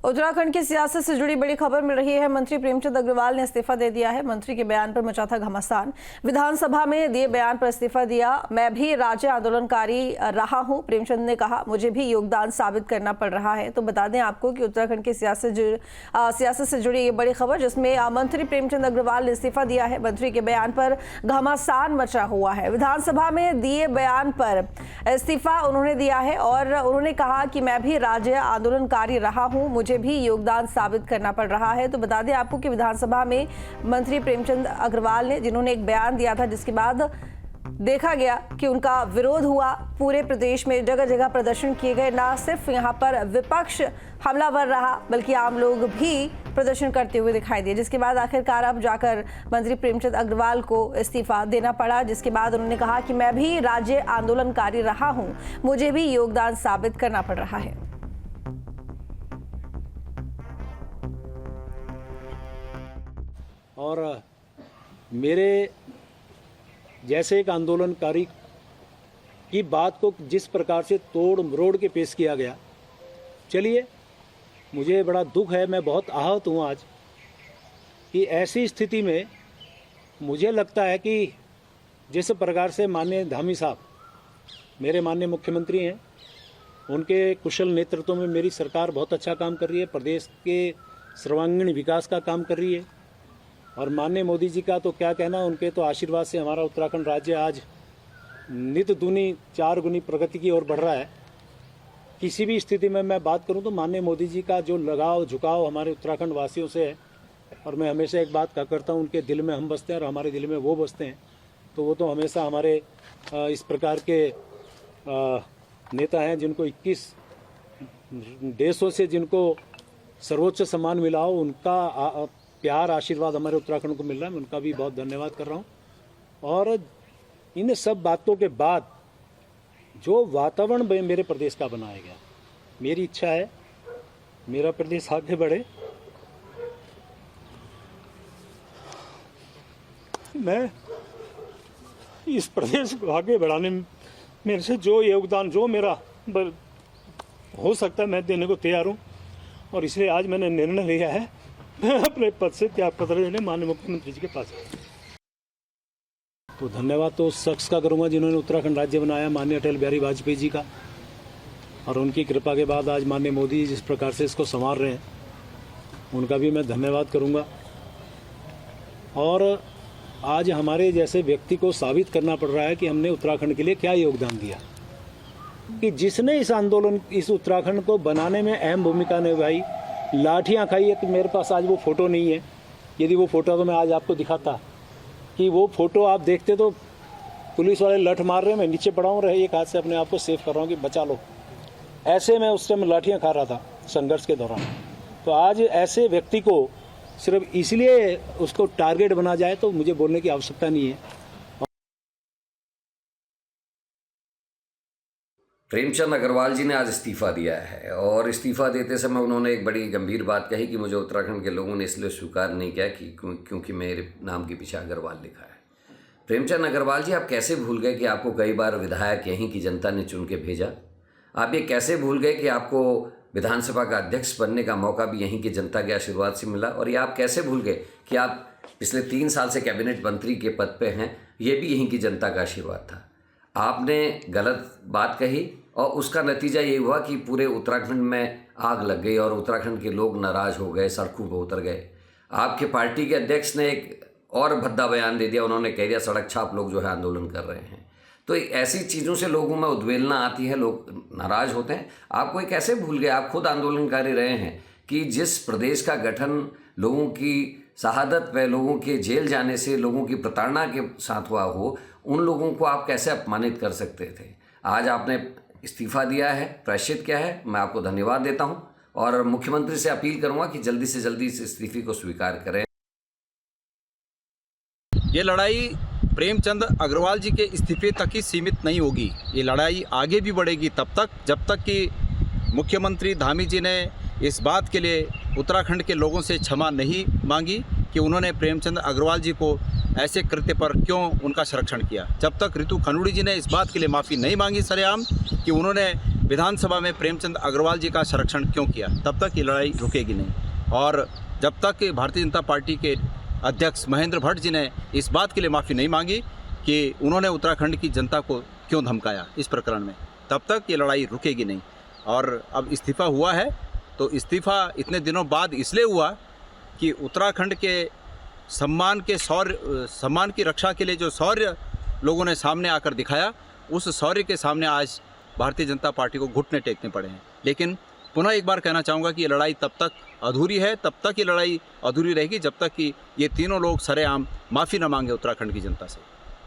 उत्तराखंड की सियासत से जुड़ी बड़ी खबर मिल रही है। मंत्री प्रेमचंद अग्रवाल ने इस्तीफा दे दिया है। मंत्री के बयान पर मचा था घमासान। विधानसभा में दिए बयान पर इस्तीफा दिया। मैं भी राज्य आंदोलनकारी रहा हूं, प्रेमचंद ने कहा। मुझे भी योगदान साबित करना पड़ रहा है। तो बता दें आपको कि उत्तराखंड की सियासत से जुड़ी ये बड़ी खबर, जिसमें मंत्री प्रेमचंद अग्रवाल ने इस्तीफा दिया है। मंत्री के बयान पर घमासान मचा हुआ है। विधानसभा में दिए बयान पर इस्तीफा उन्होंने दिया है और उन्होंने कहा कि मैं भी राज्य आंदोलनकारी रहा हूं, मुझे भी योगदान साबित करना पड़ रहा है। तो बता दें आपको कि विधानसभा में मंत्री प्रेमचंद अग्रवाल ने, जिन्होंने एक बयान दिया था, जिसके बाद देखा गया कि उनका विरोध हुआ। पूरे प्रदेश में जगह जगह प्रदर्शन किए गए। ना सिर्फ यहां पर विपक्ष हमलावर रहा, बल्कि आम लोग भी प्रदर्शन करते हुए दिखाई दिए, जिसके बाद आखिरकार अब जाकर मंत्री प्रेमचंद अग्रवाल को इस्तीफा देना पड़ा। जिसके बाद उन्होंने कहा कि मैं भी राज्य आंदोलनकारी रहा हूं, मुझे भी योगदान साबित करना पड़ रहा है। और मेरे जैसे एक आंदोलनकारी की बात को जिस प्रकार से तोड़ मरोड़ के पेश किया गया, चलिए, मुझे बड़ा दुख है, मैं बहुत आहत हूँ आज कि ऐसी स्थिति में मुझे लगता है कि जिस प्रकार से माननीय धामी साहब मेरे माननीय मुख्यमंत्री हैं, उनके कुशल नेतृत्व में मेरी सरकार बहुत अच्छा काम कर रही है, प्रदेश के सर्वांगीण विकास का काम कर रही है। और माननीय मोदी जी का तो क्या कहना, उनके तो आशीर्वाद से हमारा उत्तराखंड राज्य आज नित दूनी 4 गुनी प्रगति की ओर बढ़ रहा है। किसी भी स्थिति में मैं बात करूं तो माननीय मोदी जी का जो लगाव झुकाव हमारे उत्तराखंड वासियों से है, और मैं हमेशा एक बात कहा करता हूं, उनके दिल में हम बसते हैं और हमारे दिल में वो बसते हैं। तो वो तो हमेशा हमारे इस प्रकार के नेता हैं जिनको 21 देशों से जिनको सर्वोच्च सम्मान मिला हो, उनका प्यार आशीर्वाद हमारे उत्तराखंड को मिल रहा है। मैं उनका भी बहुत धन्यवाद कर रहा हूँ। और इन सब बातों के बाद जो वातावरण मेरे प्रदेश का बनाया गया, मेरी इच्छा है मेरा प्रदेश आगे बढ़े। मैं इस प्रदेश को आगे बढ़ाने में मेरे से जो योगदान, जो मेरा हो सकता है, मैं देने को तैयार हूँ। और इसलिए आज मैंने निर्णय लिया है, मैं अपने पद से त्याग पत्र देने माननीय मुख्यमंत्री जी के पास। तो धन्यवाद तो उस शख्स का करूंगा जिन्होंने उत्तराखंड राज्य बनाया, माननीय अटल बिहारी वाजपेयी जी का। और उनकी कृपा के बाद आज माननीय मोदी जिस प्रकार से इसको संभाल रहे हैं, उनका भी मैं धन्यवाद करूंगा। और आज हमारे जैसे व्यक्ति को साबित करना पड़ रहा है कि हमने उत्तराखंड के लिए क्या योगदान दिया, कि जिसने इस आंदोलन, इस उत्तराखंड को बनाने में अहम भूमिका निभाई, लाठियां खाई है। कि मेरे पास आज वो फोटो नहीं है, यदि वो फोटो तो मैं आज आपको दिखाता, कि वो फोटो आप देखते तो पुलिस वाले लठ मार रहे हैं, मैं नीचे पड़ा हूँ, रहे एक हाथ से अपने आप को सेफ कर रहा हूँ कि बचा लो। ऐसे मैं उस टाइम लाठियां खा रहा था संघर्ष के दौरान। तो आज ऐसे व्यक्ति को सिर्फ इसलिए उसको टारगेट बना जाए तो मुझे बोलने की आवश्यकता नहीं है। प्रेमचंद अग्रवाल जी ने आज इस्तीफा दिया है और इस्तीफा देते समय उन्होंने एक बड़ी गंभीर बात कही कि मुझे उत्तराखंड के लोगों ने इसलिए स्वीकार नहीं किया कि क्योंकि मेरे नाम के पीछे अग्रवाल लिखा है। प्रेमचंद अग्रवाल जी, आप कैसे भूल गए कि आपको कई बार विधायक यहीं की जनता ने चुन के भेजा? आप ये कैसे भूल गए कि आपको विधानसभा का अध्यक्ष बनने का मौका भी यहीं की जनता के आशीर्वाद से मिला? और ये आप कैसे भूल गए कि आप पिछले 3 साल से कैबिनेट मंत्री के पद पे हैं, ये भी यहीं की जनता का आशीर्वाद था। आपने गलत बात कही और उसका नतीजा ये हुआ कि पूरे उत्तराखंड में आग लग गई और उत्तराखंड के लोग नाराज़ हो गए, सड़कों पर उतर गए। आपके पार्टी के अध्यक्ष ने एक और भद्दा बयान दे दिया, उन्होंने कह दिया सड़क छाप लोग जो है आंदोलन कर रहे हैं। तो ऐसी चीज़ों से लोगों में उद्वेलना आती है, लोग नाराज़ होते हैं। आपको ये कैसे भूल गए? आप खुद आंदोलनकारी रहे हैं कि जिस प्रदेश का गठन लोगों की शहादत व लोगों के जेल जाने से, लोगों की प्रताड़ना के साथ हुआ हो, उन लोगों को आप कैसे अपमानित कर सकते थे? आज आपने इस्तीफा दिया है, प्रायश्चित किया है, मैं आपको धन्यवाद देता हूं और मुख्यमंत्री से अपील करूंगा कि जल्दी से जल्दी इस इस्तीफे को स्वीकार करें। ये लड़ाई प्रेमचंद अग्रवाल जी के इस्तीफे तक ही सीमित नहीं होगी, ये लड़ाई आगे भी बढ़ेगी तब तक जब तक कि मुख्यमंत्री धामी जी ने इस बात के लिए उत्तराखंड के लोगों से क्षमा नहीं मांगी कि उन्होंने प्रेमचंद अग्रवाल जी को ऐसे कृत्य पर क्यों उनका संरक्षण किया। जब तक रितु खनूड़ी जी ने इस बात के लिए माफ़ी नहीं मांगी सरेआम कि उन्होंने विधानसभा में प्रेमचंद अग्रवाल जी का संरक्षण क्यों किया, तब तक ये लड़ाई रुकेगी नहीं। और जब तक भारतीय जनता पार्टी के अध्यक्ष महेंद्र भट्ट जी ने इस बात के लिए माफ़ी नहीं मांगी कि उन्होंने उत्तराखंड की जनता को क्यों धमकाया इस प्रकरण में, तब तक ये लड़ाई रुकेगी नहीं। और अब इस्तीफ़ा हुआ है तो इस्तीफ़ा इतने दिनों बाद इसलिए हुआ कि उत्तराखंड के सम्मान की रक्षा के लिए जो शौर्य लोगों ने सामने आकर दिखाया, उस शौर्य के सामने आज भारतीय जनता पार्टी को घुटने टेकने पड़े हैं। लेकिन पुनः एक बार कहना चाहूँगा कि ये लड़ाई तब तक अधूरी है, तब तक ये लड़ाई अधूरी रहेगी जब तक कि ये तीनों लोग सरेआम माफ़ी न मांगे उत्तराखंड की जनता से।